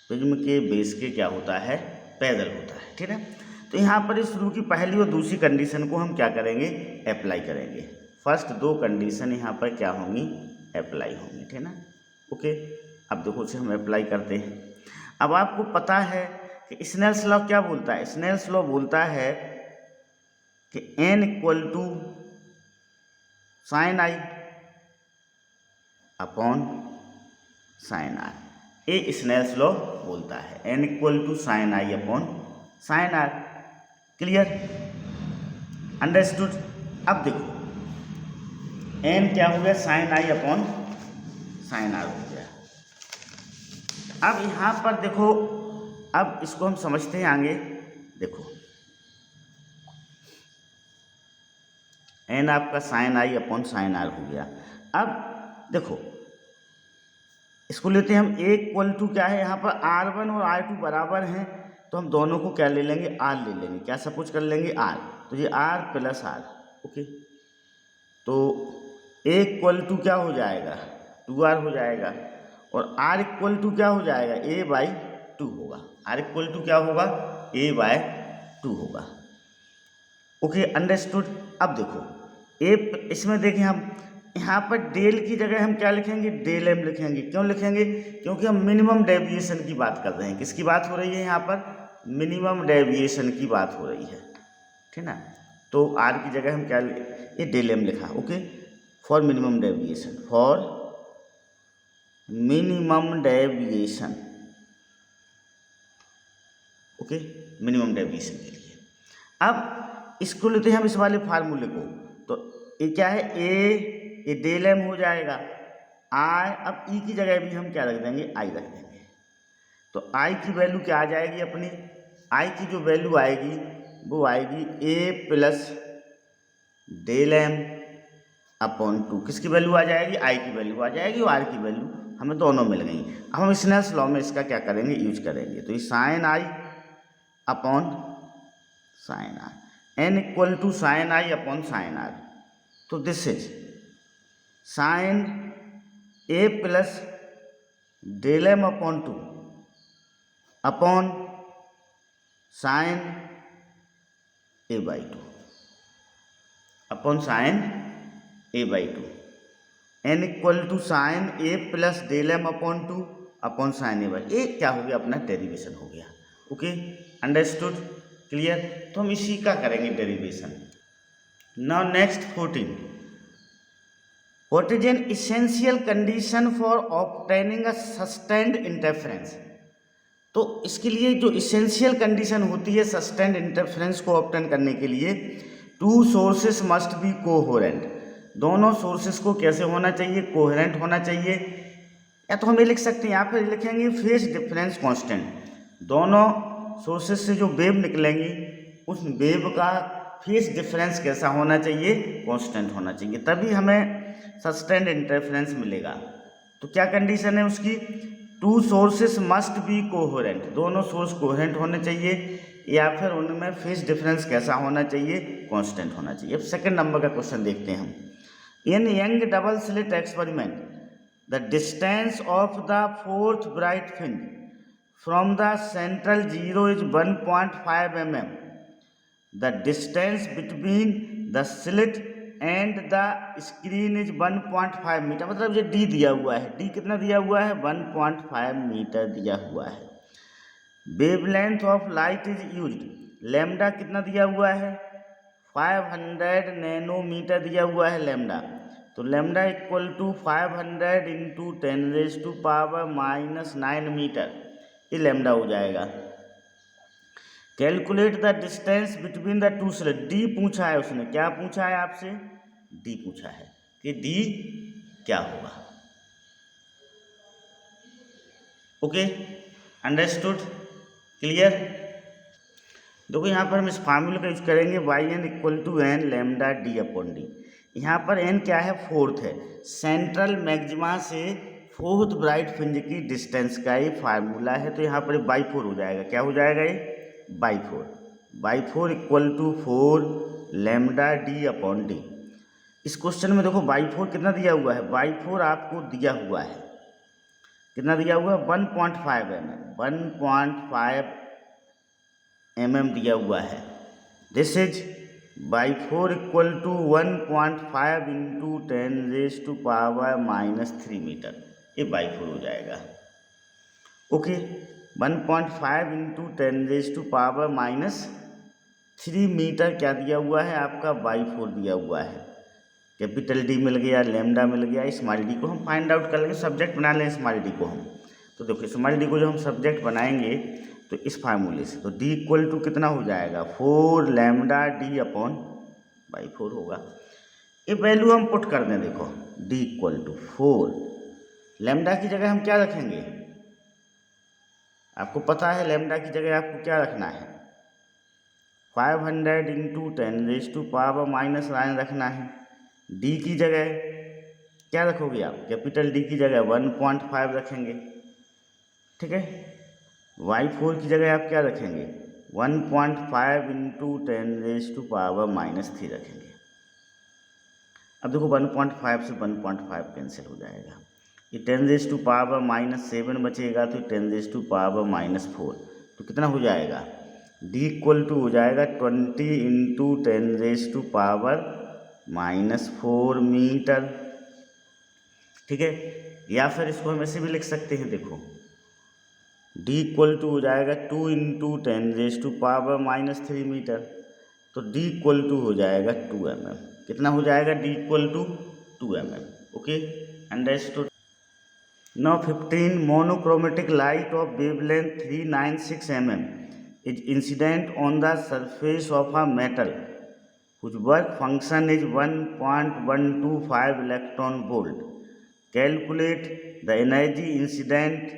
Prism के बेस के क्या होता है? पैरेलल होता है, ठीक है? तो यहाँ पर इस रूल की पहली और दूसरी कंडीशन को हम क्या करेंगे? अप्लाई करेंगे। फर्स्ट दो कंडीशन यहाँ पर क्या होंगी? अप्लाई होंगी, ठीक है ना? ओके, अब देखो उसे हम अप्लाई करते हैं। अब आपको पता है कि स्नेल्स लॉ क्या बोलता है? स्नेल्स लॉ बोलता है कि n equal to sine I upon sine R. ये स्नेल्स लॉ बोलता है n equal to sine I upon sine R. Clear? Understood? अब देखो n क्या हो गया? Sine I upon sine R हो गया। अब यहाँ पर देखो, अब इसको हम समझते हैं आगे। देखो n आपका sine I upon sine R हो गया। अब देखो इसको लेते हैं हम a इक्वल टू क्या है? यहाँ पर R1 और R2 बराबर हैं, तो हम दोनों को क्या ले लेंगे? R ले लेंगे। क्या सपोज कर लेंगे? R। तो ये R प्लस R। ओके, तो a इक्वल टू क्या हो जाएगा? 2R हो जाएगा। और R इक्वल टू क्या हो जाएगा? a बाई 2 होगा। R इक्वल टू क्या होगा? a बाय 2 होगा। Okay, understood. अब देखो a, इसमें देखें हम यहाँ पर डेल की जगह हम क्या लिखेंगे? डेल m लिखेंगे। क्यों लिखेंगे? क्योंकि हम मिनिमम डेविएशन की बात कर रहे हैं। किसकी बात हो रही है यहाँ पर? मिनिमम डेविएशन की बात हो रही है, ठीक ना? तो r की जगह हम क्या ये डेल m लिखा। Okay, for minimum deviation, for minimum deviation. Okay, minimum deviation के लिए। अब इसको लेते हैं हम इस वाले फार्मूले को, तो ये क्या है? ये डेल m हो जाएगा। आई, अब ई की जगह भी हम क्या रख देंगे? आई रख देंगे। तो आई की वैल्यू क्या आ जाएगी अपनी? आई की जो वैल्यू आएगी वो आएगी a plus del m upon 2। किसकी वैल्यू आ जाएगी? आई की वैल्यू आ जाएगी और आर की वैल्यू हमें दोनों मिल गई। अब हम स्नेल्स लॉ में इसका क्या करेंगे? यूज करेंगे। तो ये sine I upon sine R, n equal to sine I upon sine R. तो this is sine a plus del m upon 2 upon sine a by 2 upon sine a by 2। n equal to sine a plus del m upon 2 upon sine a by. ये क्या हो गया? अपना डेरिवेशन हो गया। Okay, understood? क्लियर? तो हम इसी का करेंगे derivation. Now next 14, what is an essential condition for obtaining a sustained interference. तो इसके लिए जो इसेंशियल कंडीशन होती है सस्टेन्ड इंटरफेरेंस को ऑब्टेन करने के लिए, to sources must be coherent. दोनों सोर्सेस को कैसे होना चाहिए, कोहेरेंट होना चाहिए, या तो हम ये लिख सकते हैं या फिर लिखेंगे फेज डिफरेंस कांस्टेंट। दोनों सोर्सेस से जो वेव निकलेंगी उस वेव का फेज डिफरेंस कैसा होना चाहिए, कांस्टेंट होना चाहिए, तभी हमें सस्टेन्ड इंटरफेरेंस मिलेगा। तो क्या कंडीशन है उसकी, to sources must be coherent, दोनों सोर्स कोहेरेंट होने चाहिए, या फिर उनमें फेज डिफरेंस कैसा होना चाहिए, कांस्टेंट होना चाहिए। अब सेकंड नंबर का क्वेश्चन देखते हैं हम। In Young double slit experiment the distance of the fourth bright fringe from the central zero is 1.5 mm. The distance between the slit and the screen is 1.5 metre, मतलब ये डी दिया हुआ है, डी कितना दिया हुआ है, 1.5 मीटर दिया हुआ है। Wavelength of light is used, lambda कितना दिया हुआ है, 500 नैनोमीटर दिया हुआ है लैम्डा। तो lambda equal to 500 into 10⁻⁻9 metre, ये लैम्डा हो जाएगा। Calculate the distance between the two slit, D पूछा है उसने, क्या पूछा है आपसे, डी पूछा है कि डी क्या होगा। Okay, understood, clear. देखो यहाँ पर हम इस फार्मूले का यूज करेंगे, Y N equal to N lambda D upon D. यहाँ पर एन क्या है, फोर्थ है, सेंट्रल मैक्सिमा से फोर्थ ब्राइट फ्रिंज की डिस्टेंस का ये फार्मूला है, तो यहाँ पर बाई 4 हो जाएगा, क्या हो जाएगा ये, Y 4 equal to 4 lambda D upon D. इस क्वेश्चन में देखो बाई 4 कितना दिया हुआ है, बाई 4 आपको दिया हुआ है, कितना दिया हुआ है, 1.5 mm, 1.5 mm दिया हुआ है। This is Y 4 equal to 1.5 into 10⁻³ metre, ये बाई 4 हो जाएगा। ओके, 1.5 इंटू 10⁻³ मीटर क्या दिया हुआ है आपका, बाई 4 दिया हुआ है। कैपिटल डी मिल गया, लैम्डा मिल गया, स्मॉल डी को हम फाइंड आउट कर लेंगे, सब्जेक्ट बना लें स्मॉल डी को हम। तो देखो स्मॉल डी को जो हम सब्जेक्ट बनाएंगे तो इस फार्मूले से, तो डी इक्वल टू कितना हो जाएगा, 4 लैम्डा डी अपॉन बाई 4 होगा। ये वैल्यू हम पुट कर दें, देखो डी इक्वल टू 4, लैम्डा की जगह हम क्या रखेंगे, आपको पता है लैम्डा की जगह आपको क्या रखना है, 500 इंटू 10⁻⁻9 रखना है। डी की जगह क्या रखोगे आप, कैपिटल डी की जगह 1.5 रखेंगे, ठीक है। वाई 4 की जगह आप क्या रखेंगे, 1.5 इंटू 10⁻³ रखेंगे। अब देखो 1.5 से 1.5 कैंसिल हो जाएगा, ये 10⁻⁻7 बचेगा, तो 10⁻⁻4, तो कितना हो जाएगा, डी इक्वल टू हो जाएगा 20 इंटू 10⁻⁻4 मीटर, ठीक है। या फिर इसको हम ऐसे भी लिख सकते हैं, देखो डी इक्वल टू हो जाएगा 2 इंटू 10⁻³ मीटर, तो डी इक्वल टू हो जाएगा 2 mm, कितना हो जाएगा, D equal to 2 mm। Okay, understood. Now 15 monochromatic light of wavelength 396 mm is incident on the surface of a metal whose work function is 1.125 electron volt. Calculate the energy incident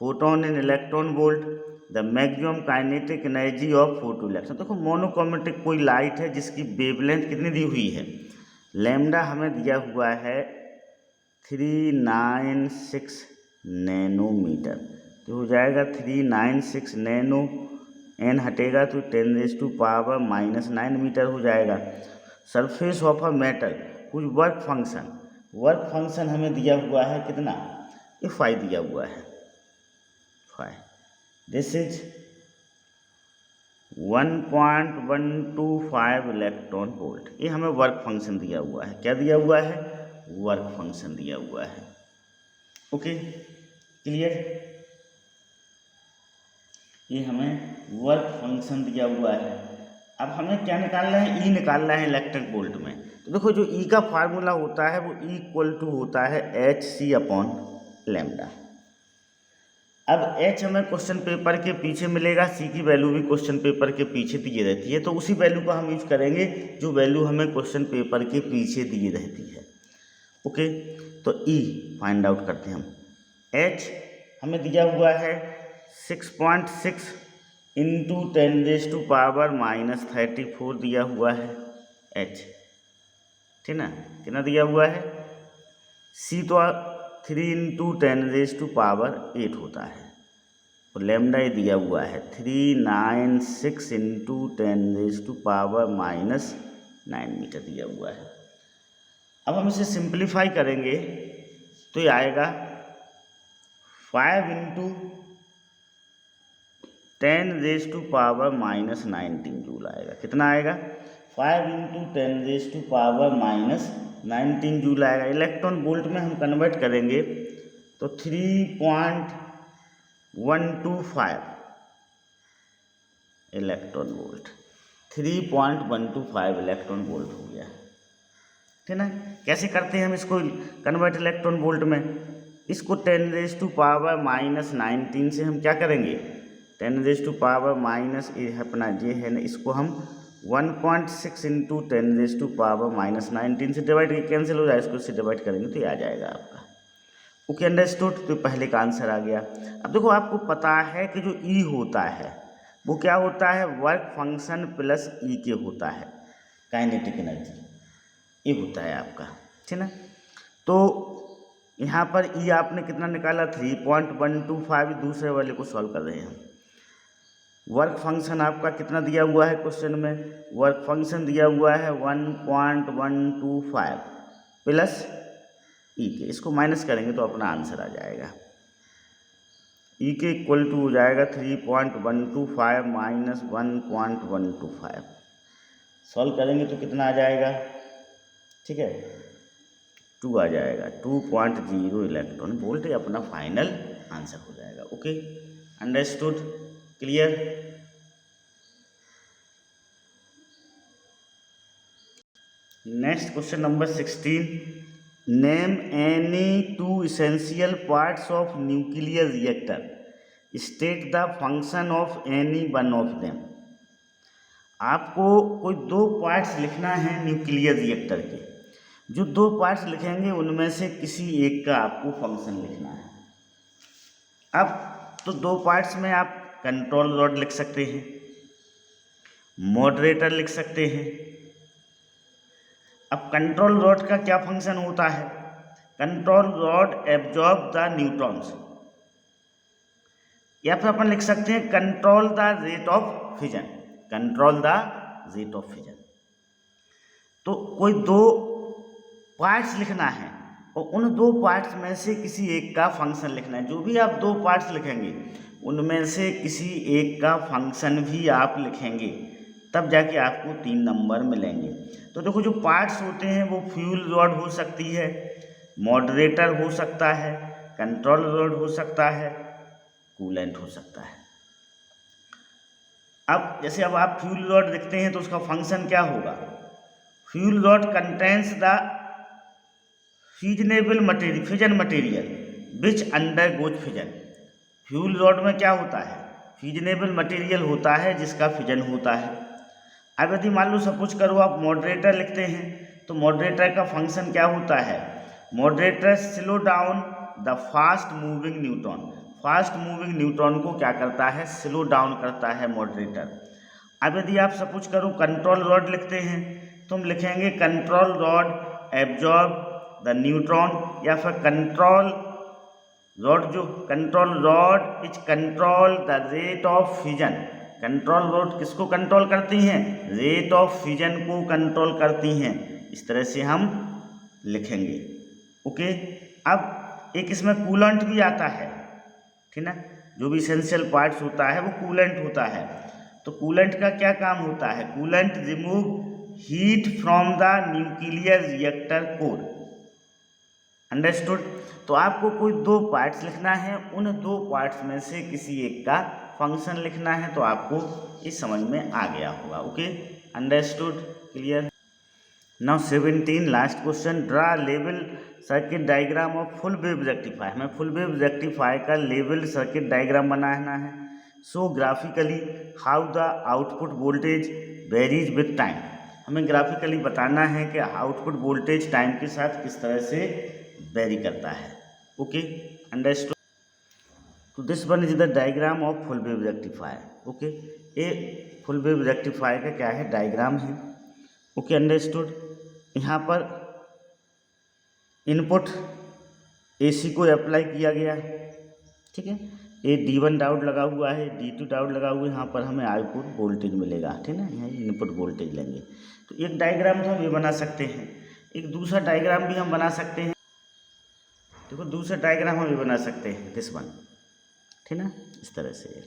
photon in electron volt, the maximum kinetic energy of photoelectron। देखो मोनोक्रोमेटिक कोई लाइट है जिसकी वेवलेंथ कितनी दी हुई है, लैम्डा हमें दिया हुआ है 396 नैनोमीटर, तो हो जाएगा 396 नैनो, एन हटेगा तो 10⁻⁻9 मीटर हो जाएगा। सरफेस ऑफ अ मेटल कुछ वर्क फंक्शन हमें दिया हुआ है कितना, ये 5 दिया हुआ है, 5, दिस इज 1.125 इलेक्ट्रॉन वोल्ट, ये हमें वर्क फंक्शन दिया हुआ है, क्या दिया हुआ है, वर्क फंक्शन दिया हुआ है। ओके, क्लियर, ये हमें वर्क फंक्शन दिया हुआ है। अब हमें क्या निकालना है, ई निकालना है इलेक्ट्रिक वोल्ट में। तो देखो जो ई का फार्मूला होता है वो ई इक्वल टू होता है HC अपॉन लैम्डा। अब h हमें क्वेश्चन पेपर के पीछे मिलेगा, c की वैल्यू भी क्वेश्चन पेपर के पीछे दी रहती है, तो उसी वैल्यू को हम यूज करेंगे जो वैल्यू हमें क्वेश्चन पेपर के पीछे दी रहती है। ओके, तो e फाइंड आउट करते हैं हम। h हमें दिया हुआ है 6.6 इंटू 10⁻⁻34 दिया हुआ है h, ठीक ना। कितना दिया हुआ है, c तो 3 इंटू 10⁻8 होता है, और लैम्डा ये दिया हुआ है 396 इंटू 10⁻⁻9 मीटर दिया हुआ है। अब हम इसे सिंप्लीफाई करेंगे तो ये आएगा 5 इंटू 10⁻⁻19 जूल आएगा। कितना आएगा, 5 इंटू 10⁻⁻19 जूल आएगा। इलेक्ट्रॉन वोल्ट में हम कन्वर्ट करेंगे तो 3.125 इलेक्ट्रॉन वोल्ट, 3.125 इलेक्ट्रॉन वोल्ट हो गया, ठीक ना। कैसे करते हैं हम इसको कन्वर्ट इलेक्ट्रॉन वोल्ट में, इसको 10⁻⁻19 से हम क्या करेंगे, 10⁻⁻ अपना ये है ना, इसको हम 1.6 इंटू 10⁻⁻19 से डिवाइड कैंसिल हो जाए, इसको इससे डिवाइड करेंगे तो ये आ जाएगा आपका। Okay, understood. तो पहले का आंसर आ गया। अब देखो, आपको पता है कि जो ई होता है वो क्या होता है, वर्क फंक्शन प्लस ई के होता है, काइनेटिक एनर्जी ये होता है आपका, ठीक ना। तो यहाँ पर ई आपने कितना निकाला, 3.125, दूसरे वाले को सॉल्व कर रहे हैं हम। वर्क फंक्शन आपका कितना दिया हुआ है क्वेश्चन में, वर्क फंक्शन दिया हुआ है 1.125 प्लस ई के, इसको माइनस करेंगे तो अपना आंसर आ जाएगा। ई के इक्वल टू हो जाएगा 3.125 माइनस 1.125, सॉल्व करेंगे तो कितना आ जाएगा, ठीक है, 2 आ जाएगा, 2.0 इलेक्ट्रॉन वोल्ट अपना फाइनल आंसर हो जाएगा। Okay, understood, clear. Next question number 16, name any 2 essential parts of nuclear reactor, state the function of any one of them। आपको कोई 2 पार्ट्स लिखना है न्यूक्लियर रिएक्टर के, जो 2 पार्ट्स लिखेंगे उनमें से किसी एक का आपको फंक्शन लिखना है। अब तो 2 पार्ट्स में आप कंट्रोल रॉड लिख सकते हैं, मॉडरेटर लिख सकते हैं। अब कंट्रोल रॉड का क्या फंक्शन होता है, control rod absorb the neutrons, या फिर अपन लिख सकते हैं control the rate of fission, control the rate of fission. तो कोई 2 पार्ट्स लिखना है और उन 2 पार्ट्स में से किसी एक का फंक्शन लिखना है। जो भी आप 2 पार्ट्स लिखेंगे उनमें से किसी एक का फंक्शन भी आप लिखेंगे, तब जाके आपको 3 नंबर मिलेंगे। तो देखो, जो पार्ट्स होते हैं वो फ्यूल रॉड हो सकती है, मॉडरेटर हो सकता है, कंट्रोल रॉड हो सकता है, कूलेंट हो सकता है। अब जैसे अब आप फ्यूल रॉड लिखते हैं तो उसका फंक्शन क्या होगा, fuel rod contains the फिजनेबल material, fission material which undergoes fission. Fuel rod में क्या होता है, फिजनेबल मटेरियल होता है जिसका फिजन होता है। अब यदि मान लो सपोज करो आप मॉडरेटर लिखते हैं, तो मॉडरेटर का फंक्शन क्या होता है, moderator slow down the fast moving neutron, fast moving neutron को क्या करता है, स्लो डाउन करता है मॉडरेटर। अब यदि आप सपोज करो कंट्रोल रॉड लिखते हैं, तो हम लिखेंगे control rod absorb the neutron, या फिर कंट्रोल रॉड, जो control rod is control the rate of fission. Control rod किसको कंट्रोल करती हैं, रेट ऑफ फिजन को कंट्रोल करती हैं। इस तरह से हम लिखेंगे। ओके, अब एक इसमें कूलेंट भी आता है, ठीक ना। जो भी इसेंशियल पार्ट्स होता है वो कूलेंट होता है। तो कूलेंट का क्या काम होता है, coolant remove heat from the nuclear reactor core, understood. तो आपको कोई 2 पार्ट्स लिखना है, उन 2 पार्ट्स में से किसी एक का फंक्शन लिखना है, तो आपको इस समझ में आ गया होगा। Okay, understood, clear. Now 17 last question, draw level circuit diagram of full wave rectifier. हमें फुल वेव रेक्टिफायर का लेवल सर्किट डायग्राम बनाना है। So graphically how the output voltage varies with time. हमें ग्राफिकली बताना है कि आउटपुट वोल्टेज टाइम के साथ किस तरह से वेरी करता है। Okay, understood. तो this one is the diagram of full wave rectifier. Okay, ये फुल वेव रेक्टिफायर का क्या है, डायग्राम है। Okay, understood. यहाँ पर इनपुट AC को अप्लाई किया गया, ठीक है। ये D1 डायोड लगा हुआ है, D2 डायोड लगा हुआ है। यहाँ पर हमें आउटपुट वोल्टेज मिलेगा, ठीक है। यहाँ इनपुट वोल्टेज लेंगे। तो एक डायग्राम तो हम ये बना सकते हैं, एक दूसरा डायग्राम भी हम बना सकते हैं। देखो दूसरा डायग्राम हम ये बना सकते हैं, दिस वन, ठीक है, इस तरह से।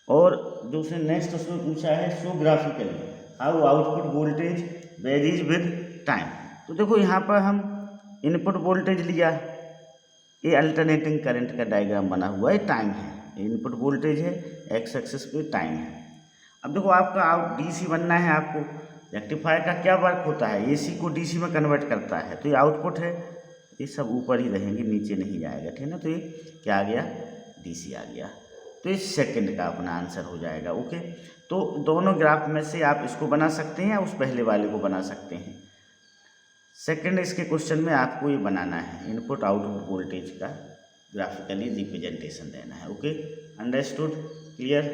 और जो उसने नेक्स्ट उसमें पूछा है, show graphically how output voltage varies with time. तो देखो यहाँ पर हम इनपुट वोल्टेज लिया, ये अल्टरनेटिंग करंट का डायग्राम बना हुआ है, टाइम है, इनपुट वोल्टेज है, एक्स एक्सिस पे टाइम है। अब देखो आपका DC बनना है आपको। रेक्टिफायर का क्या वर्क होता है, AC को DC में कन्वर्ट करता है। तो ये आउटपुट है, ये सब ऊपर ही रहेंगे, नीचे नहीं जाएगा, ठीक है ना। तो ये क्या आ गया, DC आ गया। तो इस सेकंड का अपना आंसर हो जाएगा। ओके, तो दोनों ग्राफ में से आप इसको बना सकते हैं या उस पहले वाले को बना सकते हैं। सेकंड इसके क्वेश्चन में आपको ये बनाना है, इनपुट आउटपुट वोल्टेज का ग्राफिकली रिप्रेजेंटेशन देना है। Okay, understood, clear.